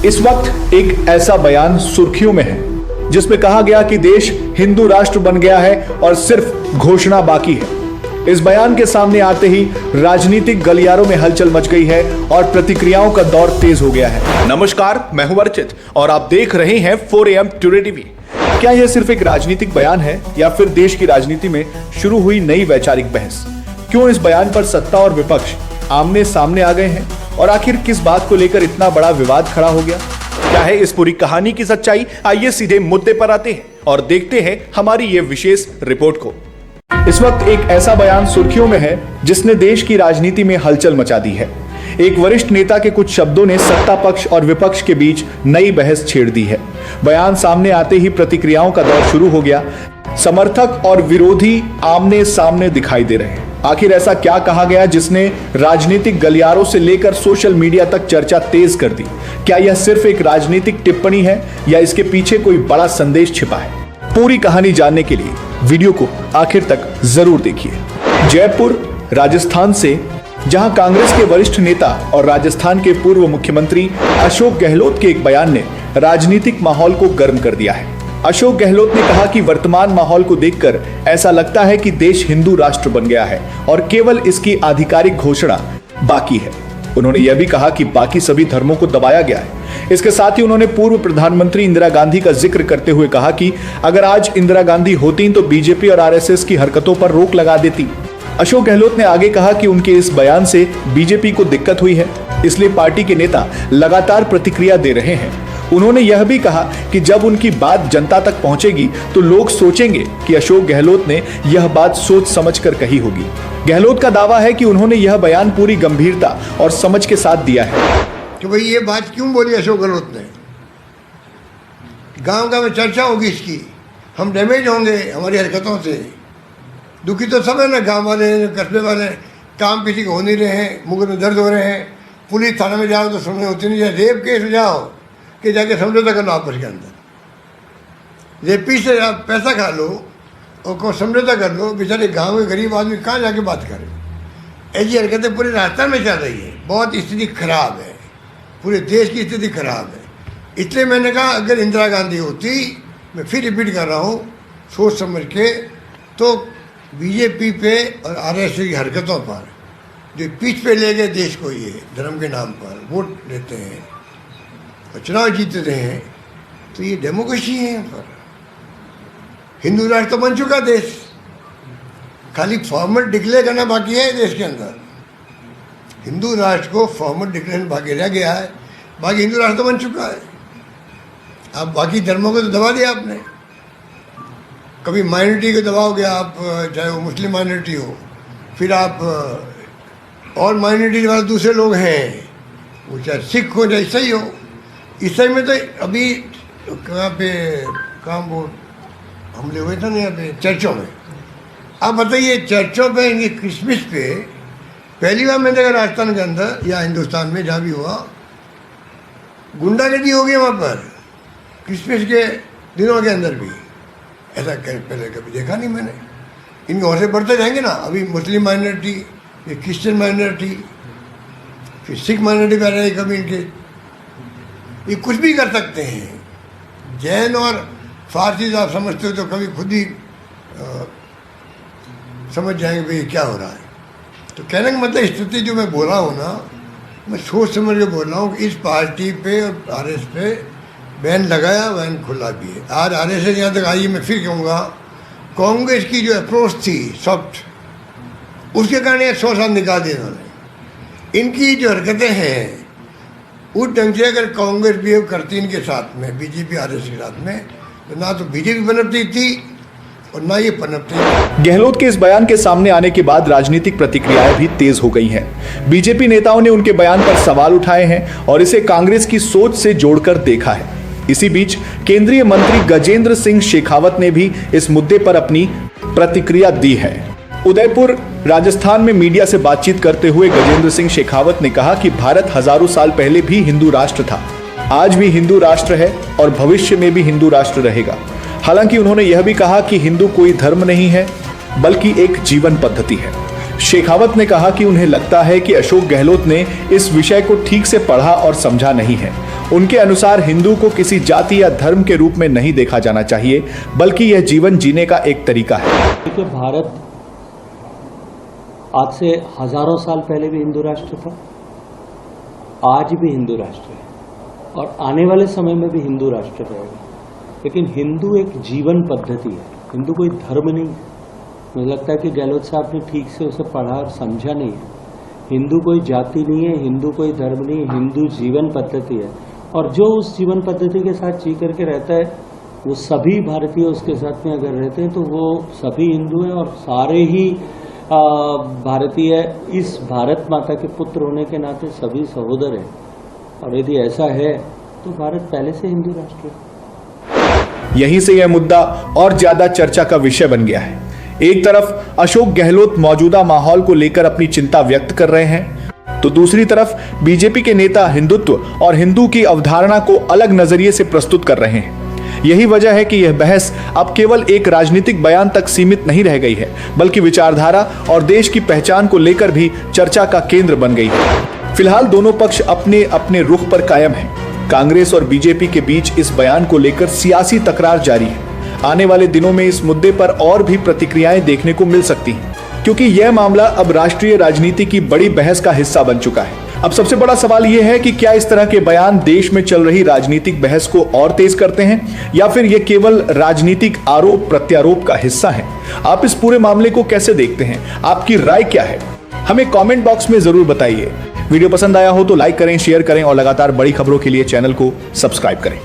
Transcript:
इस वक्त एक ऐसा बयान सुर्खियों में है जिसमें कहा गया कि देश हिंदू राष्ट्र बन गया है और सिर्फ घोषणा बाकी है। इस बयान के सामने आते ही राजनीतिक गलियारों में हलचल मच गई है और प्रतिक्रियाओं का दौर तेज हो गया है। नमस्कार, मैं हूं अर्चित और आप देख रहे हैं 4 AM टुडे टीवी। क्या यह सिर्फ एक राजनीतिक बयान है या फिर देश की राजनीति में शुरू हुई नई वैचारिक बहस? क्यों इस बयान पर सत्ता और विपक्ष आमने सामने आ गए हैं और आखिर किस बात को लेकर इतना बड़ा विवाद खड़ा हो गया? क्या है इस पूरी कहानी की सच्चाई? आइए सीधे मुद्दे पर आते हैं और देखते हैं हमारी ये विशेष रिपोर्ट को। इस वक्त एक ऐसा बयान सुर्खियों में है जिसने देश की राजनीति में हलचल मचा दी है। एक वरिष्ठ नेता के कुछ शब्दों ने सत्ता पक्ष और विपक्ष के बीच नई बहस छेड़ दी है। बयान सामने आते ही प्रतिक्रियाओं का दौर शुरू हो गया। समर्थक और विरोधी आमने सामने दिखाई दे रहे हैं। आखिर ऐसा क्या कहा गया जिसने राजनीतिक गलियारों से लेकर सोशल मीडिया तक चर्चा तेज कर दी? क्या यह सिर्फ एक राजनीतिक टिप्पणी है या इसके पीछे कोई बड़ा संदेश छिपा है? पूरी कहानी जानने के लिए वीडियो को आखिर तक जरूर देखिए। जयपुर राजस्थान से, जहां कांग्रेस के वरिष्ठ नेता और राजस्थान के पूर्व मुख्यमंत्री अशोक गहलोत के एक बयान ने राजनीतिक माहौल को गर्म कर दिया है। अशोक गहलोत ने कहा कि वर्तमान माहौल को देखकर ऐसा लगता है कि देश हिंदू राष्ट्र बन गया है और केवल इसकी आधिकारिक घोषणा बाकी है। उन्होंने यह भी कहा कि बाकी सभी धर्मों को दबाया गया है। इसके साथ ही उन्होंने पूर्व प्रधानमंत्री इंदिरा गांधी का जिक्र करते हुए कहा कि अगर आज इंदिरा गांधी होती तो बीजेपी और आरएसएस की हरकतों पर रोक लगा देती। अशोक गहलोत ने आगे कहा कि उनके इस बयान से बीजेपी को दिक्कत हुई है, इसलिए पार्टी के नेता लगातार प्रतिक्रिया दे रहे हैं। उन्होंने यह भी कहा कि जब उनकी बात जनता तक पहुंचेगी तो लोग सोचेंगे कि अशोक गहलोत ने यह बात सोच समझकर कही होगी। गहलोत का दावा है कि उन्होंने यह बयान पूरी गंभीरता और समझ के साथ दिया है। कि भाई ये बात क्यों बोली अशोक गहलोत ने? गांव-गांव में चर्चा होगी इसकी, हम डैमेज होंगे हमारी हरकतों से। दुखी तो सब है ना, गाँव वाले, कस्बे वाले। काम किसी को हो नहीं रहे हैं, मुंह में दर्द हो रहे हैं। पुलिस थाने में जाओ तो सुनने होती नहीं है। रेप केस हो जाओ कि जाके समझौता कर लो आपस के अंदर। रेपी से आप पैसा खा लो और को समझौता कर लो। बेचारे गांव के गरीब आदमी कहाँ जाके बात करें? ऐसी हरकतें पूरे राजस्थान में चल रही है। बहुत स्थिति खराब है, पूरे देश की स्थिति खराब है। इसलिए मैंने कहा अगर इंदिरा गांधी होती, मैं फिर रिपीट कर रहा हूँ, सोच समझ के, तो बीजेपी पे और आरएसएस की हरकतों पर जो पीछ पे ले गए देश को, ये धर्म के नाम पर वोट देते हैं और चुनाव जीतते हैं, तो ये डेमोक्रेसी है। यहाँ पर हिंदू राष्ट्र तो बन चुका देश, खाली फॉर्मल डिक्लेयर करना बाकी है देश के अंदर। हिंदू राष्ट्र को फॉर्मल डिक्लेरेशन बाकी रह गया है, बाकी हिंदू राष्ट्र तो बन चुका है। अब बाकी धर्मों को तो दबा दिया आपने। कभी माइनॉरिटी को दबाओगे आप, चाहे वो मुस्लिम माइनॉरिटी हो, फिर आप और माइनॉरिटी वाले दूसरे लोग हैं, वो चाहे सिख हो चाहे ईसाई हो। ईसाई में तो अभी कहाँ पे वो हमले हुए थे ना, यहाँ पे चर्चों में। आप बताइए, चर्चों पे, इनकी क्रिसमस पे पहली बार मैंने देखा राजस्थान के अंदर या हिंदुस्तान में जहाँ भी हुआ, गुंडागर्दी हो गई वहाँ पर क्रिसमस के दिनों के अंदर भी। ऐसा पहले कभी देखा नहीं मैंने। इनके और से बढ़ते जाएंगे ना, अभी मुस्लिम माइनॉरिटी, ये क्रिश्चियन माइनॉरिटी, फिर सिख माइनॉरिटी पे रहे कभी इनके। ये कुछ भी कर सकते हैं। जैन और फारसी आप समझते हो तो कभी खुद ही समझ जाएंगे भाई क्या हो रहा है। तो कहने का मतलब स्थिति जो मैं बोल रहा हूँ ना, मैं सोच समझ के बोल रहा हूँ कि इस पार्टी पे और आरएस पे बैन लगाया, बैन खुला भी है। आज आरएसएस यहाँ तक आई, मैं फिर कहूँगा, कांग्रेस की जो अप्रोच थी सॉफ्ट, उसके कारण ये 100 साल निकाल दिए इन्होंने। इनकी जो हरकतें हैं उस ढंग से अगर कांग्रेस बिहेव करती इनके साथ में, बीजेपी आरएसएस के साथ में, तो ना तो बीजेपी पनपती थी और ना ये पनपती। गहलोत के इस बयान के सामने आने के बाद राजनीतिक प्रतिक्रियाएं भी तेज हो गई हैं। बीजेपी नेताओं ने उनके बयान पर सवाल उठाए हैं और इसे कांग्रेस की सोच से जोड़कर देखा है। इसी बीच केंद्रीय मंत्री गजेंद्र सिंह शेखावत ने भी इस मुद्दे पर अपनी प्रतिक्रिया दी है। उदयपुर राजस्थान में मीडिया से बातचीत करते हुए गजेंद्र सिंह शेखावत ने कहा कि भारत हजारों साल पहले भी हिंदू राष्ट्र था, आज भी हिंदू राष्ट्र है और भविष्य में भी हिंदू राष्ट्र रहेगा। हालांकि उन्होंने यह भी कहा कि हिंदू कोई धर्म नहीं है बल्कि एक जीवन पद्धति है। शेखावत ने कहा कि उन्हें लगता है कि अशोक गहलोत ने इस विषय को ठीक से पढ़ा और समझा नहीं है उनके अनुसार हिंदू को किसी जाति या धर्म के रूप में नहीं देखा जाना चाहिए, बल्कि यह जीवन जीने का एक तरीका है। देखिए, भारत आज से हजारों साल पहले भी हिंदू राष्ट्र था, आज भी हिंदू राष्ट्र है और आने वाले समय में भी हिंदू राष्ट्र रहेगा। लेकिन हिंदू एक जीवन पद्धति है, हिंदू कोई धर्म नहीं है। मुझे लगता है कि गहलोत साहब ने ठीक से उसे पढ़ा और समझा नहीं है। हिंदू कोई जाति नहीं है, हिंदू कोई धर्म नहीं है, हिंदू जीवन पद्धति है। और जो उस जीवन पद्धति के साथ जी करके रहता है, वो सभी भारतीय उसके साथ में अगर रहते हैं तो वो सभी हिंदू हैं और सारे ही भारतीय इस भारत माता के पुत्र होने के नाते सभी सहोदर हैं। और यदि ऐसा है तो भारत पहले से हिंदू राष्ट्र है। यहीं से यह मुद्दा और ज्यादा चर्चा का विषय बन गया है। एक तरफ अशोक गहलोत मौजूदा माहौल को लेकर अपनी चिंता व्यक्त कर रहे हैं, तो दूसरी तरफ बीजेपी के नेता हिंदुत्व और हिंदू की अवधारणा को अलग नजरिए से प्रस्तुत कर रहे हैं। यही वजह है कि यह बहस अब केवल एक राजनीतिक बयान तक सीमित नहीं रह गई है, बल्कि विचारधारा और देश की पहचान को लेकर भी चर्चा का केंद्र बन गई है। फिलहाल दोनों पक्ष अपने अपने रुख पर कायम हैं। कांग्रेस और बीजेपी के बीच इस बयान को लेकर सियासी तकरार जारी है। आने वाले दिनों में इस मुद्दे पर और भी प्रतिक्रियाएं देखने को मिल सकती हैं, क्योंकि यह मामला अब राष्ट्रीय राजनीति की बड़ी बहस का हिस्सा बन चुका है। अब सबसे बड़ा सवाल यह है कि क्या इस तरह के बयान देश में चल रही राजनीतिक बहस को और तेज करते हैं, या फिर ये केवल राजनीतिक आरोप प्रत्यारोप का हिस्सा है। आप इस पूरे मामले को कैसे देखते हैं? आपकी राय क्या है? हमें कमेंट बॉक्स में जरूर बताइए। वीडियो पसंद आया हो तो लाइक करें, शेयर करें और लगातार बड़ी खबरों के लिए चैनल को सब्सक्राइब करें।